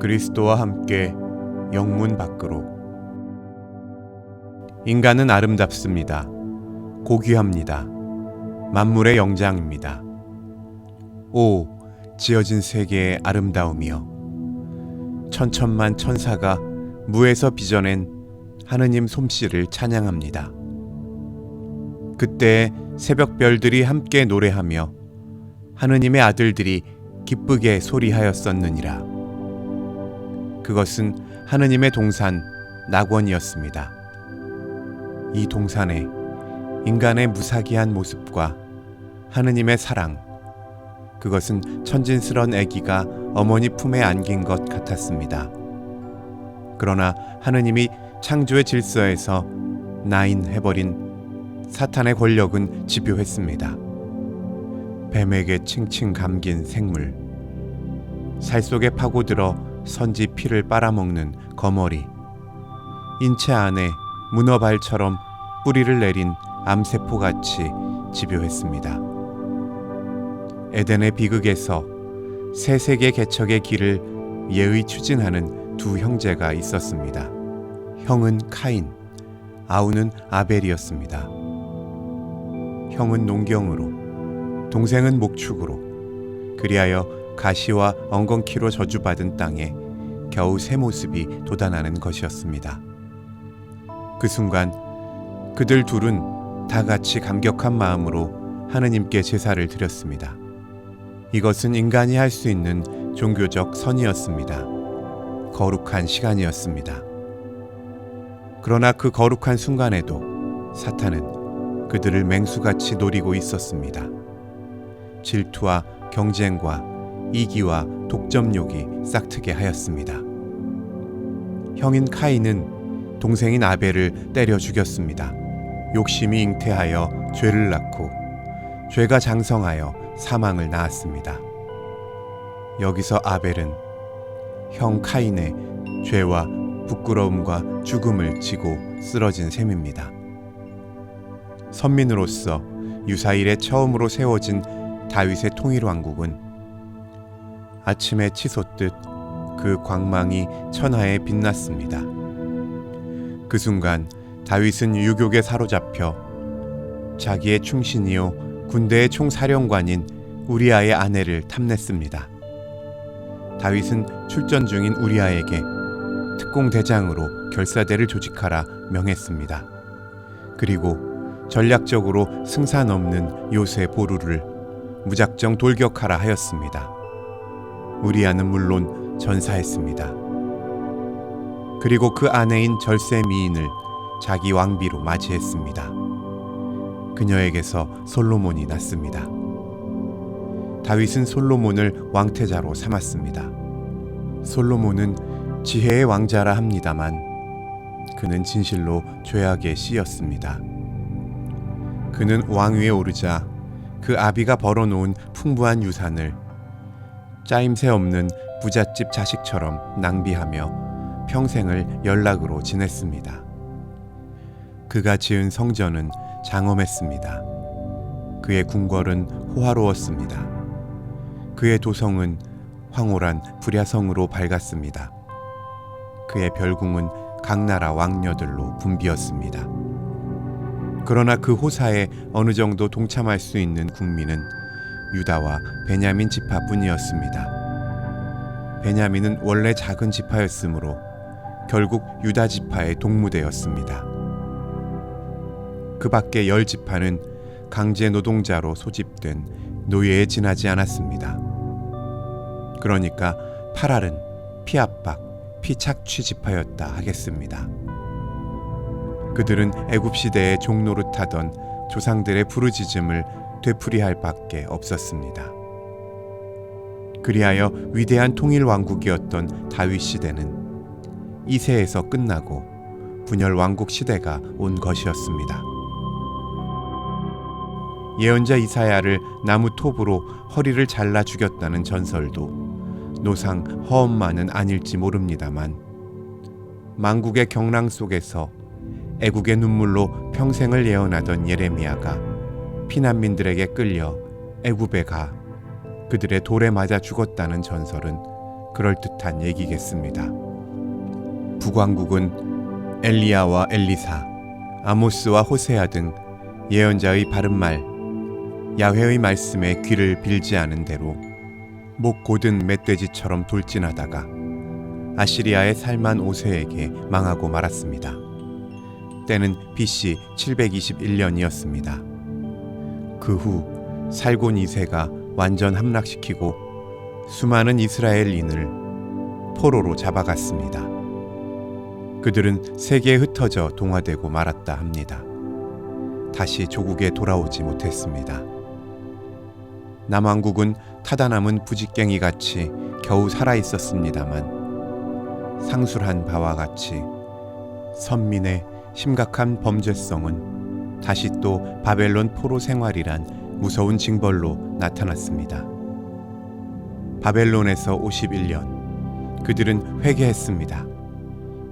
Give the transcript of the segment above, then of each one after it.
그리스도와 함께 영문 밖으로. 인간은 아름답습니다. 고귀합니다. 만물의 영장입니다. 오, 지어진 세계의 아름다움이여. 천천만 천사가 무에서 빚어낸 하느님 솜씨를 찬양합니다. 그때 새벽별들이 함께 노래하며 하느님의 아들들이 기쁘게 소리하였었느니라. 그것은 하느님의 동산 낙원이었습니다. 이 동산에 인간의 무사기한 모습과 하느님의 사랑, 그것은 천진스런 아기가 어머니 품에 안긴 것 같았습니다. 그러나 하느님이 창조의 질서에서 나인해버린 사탄의 권력은 집요했습니다. 뱀에게 칭칭 감긴 생물, 살 속에 파고들어 선지 피를 빨아먹는 거머리, 인체 안에 문어발처럼 뿌리를 내린 암세포같이 집요했습니다. 에덴의 비극에서 새 세계 개척의 길을 예의 추진하는 두 형제가 있었습니다. 형은 카인, 아우는 아벨이었습니다. 형은 농경으로, 동생은 목축으로, 그리하여 가시와 엉겅퀴로 저주받은 땅에 겨우 새 모습이 돋아나는 것이었습니다. 그 순간 그들 둘은 다 같이 감격한 마음으로 하느님께 제사를 드렸습니다. 이것은 인간이 할 수 있는 종교적 선이었습니다. 거룩한 시간이었습니다. 그러나 그 거룩한 순간에도 사탄은 그들을 맹수같이 노리고 있었습니다. 질투와 경쟁과 이기와 독점욕이 싹트게 하였습니다. 형인 카인은 동생인 아벨을 때려 죽였습니다. 욕심이 잉태하여 죄를 낳고 죄가 장성하여 사망을 낳았습니다. 여기서 아벨은 형 카인의 죄와 부끄러움과 죽음을 지고 쓰러진 셈입니다. 선민으로서 유사일에 처음으로 세워진 다윗의 통일왕국은 아침에 치솟듯 그 광망이 천하에 빛났습니다. 그 순간 다윗은 유욕에 사로잡혀 자기의 충신이요 군대의 총사령관인 우리아의 아내를 탐냈습니다. 다윗은 출전 중인 우리아에게 특공대장으로 결사대를 조직하라 명했습니다. 그리고 전략적으로 승산 없는 요새 보루를 무작정 돌격하라 하였습니다. 우리아는 물론 전사했습니다. 그리고 그 아내인 절세 미인을 자기 왕비로 맞이했습니다. 그녀에게서 솔로몬이 났습니다. 다윗은 솔로몬을 왕태자로 삼았습니다. 솔로몬은 지혜의 왕자라 합니다만 그는 진실로 죄악에 씌였습니다. 그는 왕위에 오르자 그 아비가 벌어놓은 풍부한 유산을 짜임새 없는 부잣집 자식처럼 낭비하며 평생을 연락으로 지냈습니다. 그가 지은 성전은 장엄했습니다. 그의 궁궐은 호화로웠습니다. 그의 도성은 황홀한 불야성으로 밝았습니다. 그의 별궁은 각 나라 왕녀들로 붐비었습니다. 그러나 그 호사에 어느 정도 동참할 수 있는 국민은 유다와 베냐민 지파뿐이었습니다. 베냐민은 원래 작은 지파였으므로 결국 유다 지파의 동무되었습니다. 그 밖에 10지파는 강제 노동자로 소집된 노예에 지나지 않았습니다. 그러니까 8알은 피압박, 피착취 지파였다 하겠습니다. 그들은 애굽 시대에 종노릇하던 조상들의 부르짖음을 되풀이할 밖에 없었습니다. 그리하여 위대한 통일 왕국이었던 다윗 시대는 이세에서 끝나고 분열 왕국 시대가 온 것이었습니다. 예언자 이사야를 나무 톱으로 허리를 잘라 죽였다는 전설도 노상 허엄만은 아닐지 모릅니다만 만국의 경랑 속에서 애국의 눈물로 평생을 예언하던 예레미야가 피난민들에게 끌려 애굽에 가 그들의 돌에 맞아 죽었다는 전설은 그럴듯한 얘기겠습니다. 북왕국은 엘리야와 엘리사, 아모스와 호세아 등 예언자의 바른 말, 야훼의 말씀에 귀를 빌지 않은 대로 목 곧은 멧돼지처럼 돌진하다가 아시리아의 살만 5세에게 망하고 말았습니다. 때는 BC 721년이었습니다. 그 후 살곤 2세가 완전 함락시키고 수많은 이스라엘인을 포로로 잡아갔습니다. 그들은 세계에 흩어져 동화되고 말았다 합니다. 다시 조국에 돌아오지 못했습니다. 남왕국은 타다 남은 부직갱이같이 겨우 살아있었습니다만 상술한 바와 같이 선민의 심각한 범죄성은 다시 또 바벨론 포로 생활이란 무서운 징벌로 나타났습니다. 바벨론에서 51년 그들은 회개했습니다.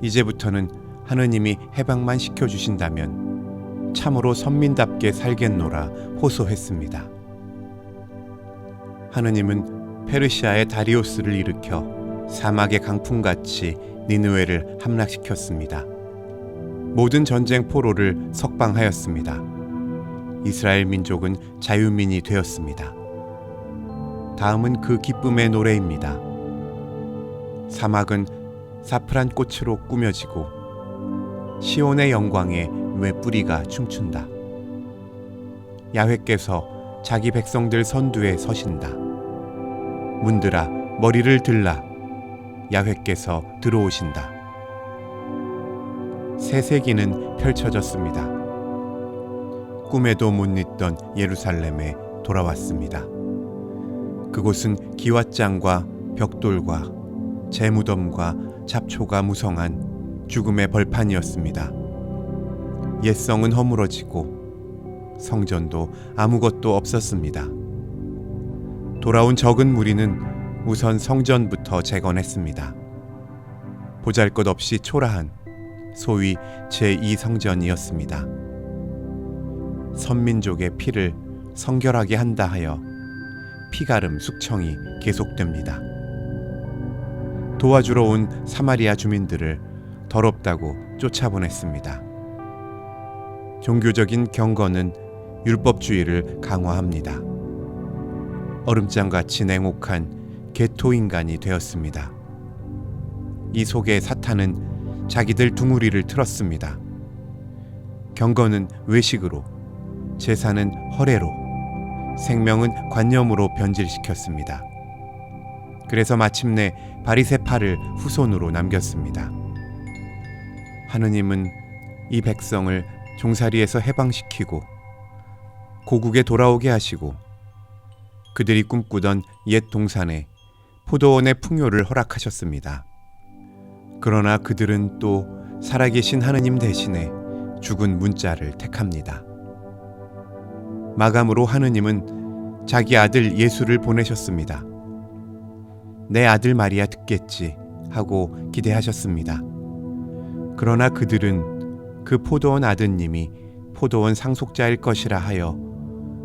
이제부터는 하느님이 해방만 시켜주신다면 참으로 선민답게 살겠노라 호소했습니다. 하느님은 페르시아의 다리우스를 일으켜 사막의 강풍같이 니느웨를 함락시켰습니다. 모든 전쟁 포로를 석방하였습니다. 이스라엘 민족은 자유민이 되었습니다. 다음은 그 기쁨의 노래입니다. 사막은 사프란 꽃으로 꾸며지고 시온의 영광에 뇌뿌리가 춤춘다. 야훼께서 자기 백성들 선두에 서신다. 문들아 머리를 들라. 야훼께서 들어오신다. 새 세기는 펼쳐졌습니다. 꿈에도 못 잊던 예루살렘에 돌아왔습니다. 그곳은 기왓장과 벽돌과 재무덤과 잡초가 무성한 죽음의 벌판이었습니다. 옛성은 허물어지고 성전도 아무것도 없었습니다. 돌아온 적은 무리는 우선 성전부터 재건했습니다. 보잘것없이 초라한 소위 제2성전이었습니다. 선민족의 피를 성결하게 한다 하여 피가름 숙청이 계속됩니다. 도와주러 온 사마리아 주민들을 더럽다고 쫓아보냈습니다. 종교적인 경건은 율법주의를 강화합니다. 얼음장같이 냉혹한 개토인간이 되었습니다. 이 속에 사탄은 자기들 둥우리를 틀었습니다. 경건은 외식으로, 제사는 허례로, 생명은 관념으로 변질시켰습니다. 그래서 마침내 바리새파를 후손으로 남겼습니다. 하느님은 이 백성을 종살이에서 해방시키고 고국에 돌아오게 하시고 그들이 꿈꾸던 옛 동산에 포도원의 풍요를 허락하셨습니다. 그러나 그들은 또 살아계신 하느님 대신에 죽은 문자를 택합니다. 마감으로 하느님은 자기 아들 예수를 보내셨습니다. 내 아들 마리아 듣겠지 하고 기대하셨습니다. 그러나 그들은 그 포도원 아드님이 포도원 상속자일 것이라 하여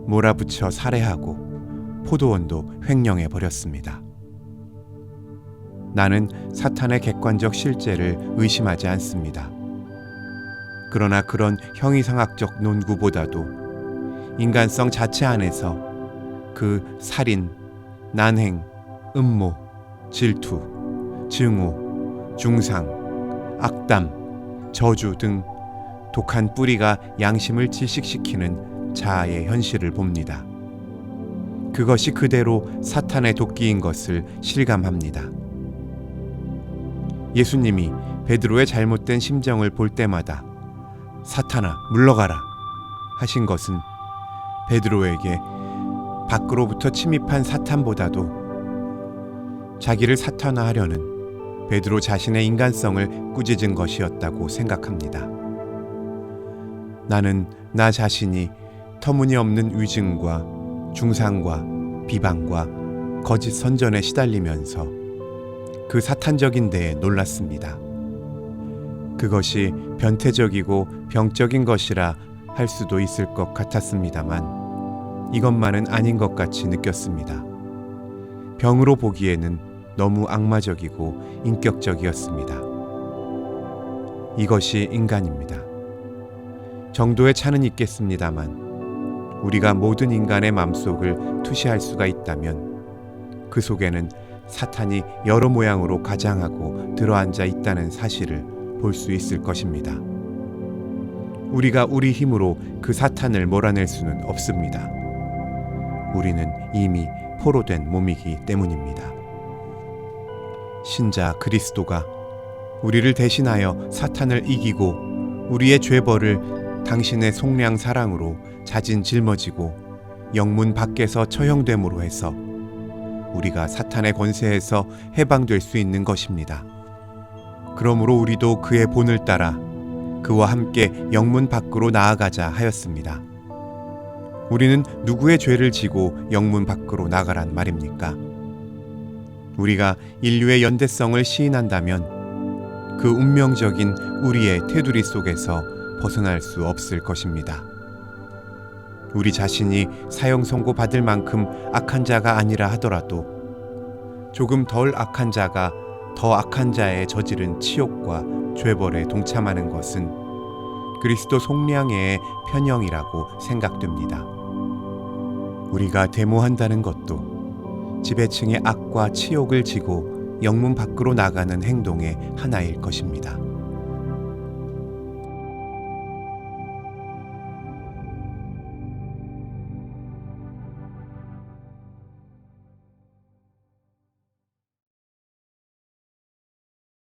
몰아붙여 살해하고 포도원도 횡령해 버렸습니다. 나는 사탄의 객관적 실제를 의심하지 않습니다. 그러나 그런 형이상학적 논구보다도 인간성 자체 안에서 그 살인, 난행, 음모, 질투, 증오, 중상, 악담, 저주 등 독한 뿌리가 양심을 질식시키는 자아의 현실을 봅니다. 그것이 그대로 사탄의 도끼인 것을 실감합니다. 예수님이 베드로의 잘못된 심정을 볼 때마다 사탄아 물러가라 하신 것은 베드로에게 밖으로부터 침입한 사탄보다도 자기를 사탄화하려는 베드로 자신의 인간성을 꾸짖은 것이었다고 생각합니다. 나는 나 자신이 터무니없는 위증과 중상과 비방과 거짓 선전에 시달리면서 그 사탄적인 데에 놀랐습니다. 그것이 변태적이고 병적인 것이라 할 수도 있을 것 같았습니다만 이것만은 아닌 것 같이 느꼈습니다. 병으로 보기에는 너무 악마적이고 인격적이었습니다. 이것이 인간입니다. 정도의 차는 있겠습니다만 우리가 모든 인간의 마음속을 투시할 수가 있다면 그 속에는 사탄이 여러 모양으로 가장하고 들어앉아 있다는 사실을 볼 수 있을 것입니다. 우리가 우리 힘으로 그 사탄을 몰아낼 수는 없습니다. 우리는 이미 포로된 몸이기 때문입니다. 신자 그리스도가 우리를 대신하여 사탄을 이기고 우리의 죄벌을 당신의 속량 사랑으로 자진 짊어지고 영문 밖에서 처형됨으로 해서 우리가 사탄의 권세에서 해방될 수 있는 것입니다. 그러므로 우리도 그의 본을 따라 그와 함께 영문 밖으로 나아가자 하였습니다. 우리는 누구의 죄를 지고 영문 밖으로 나가란 말입니까? 우리가 인류의 연대성을 시인한다면 그 운명적인 우리의 테두리 속에서 벗어날 수 없을 것입니다. 우리 자신이 사형 선고 받을 만큼 악한 자가 아니라 하더라도 조금 덜 악한 자가 더 악한 자의 저지른 치욕과 죄벌에 동참하는 것은 그리스도 속량의 편형이라고 생각됩니다. 우리가 데모한다는 것도 지배층의 악과 치욕을 지고 영문 밖으로 나가는 행동의 하나일 것입니다.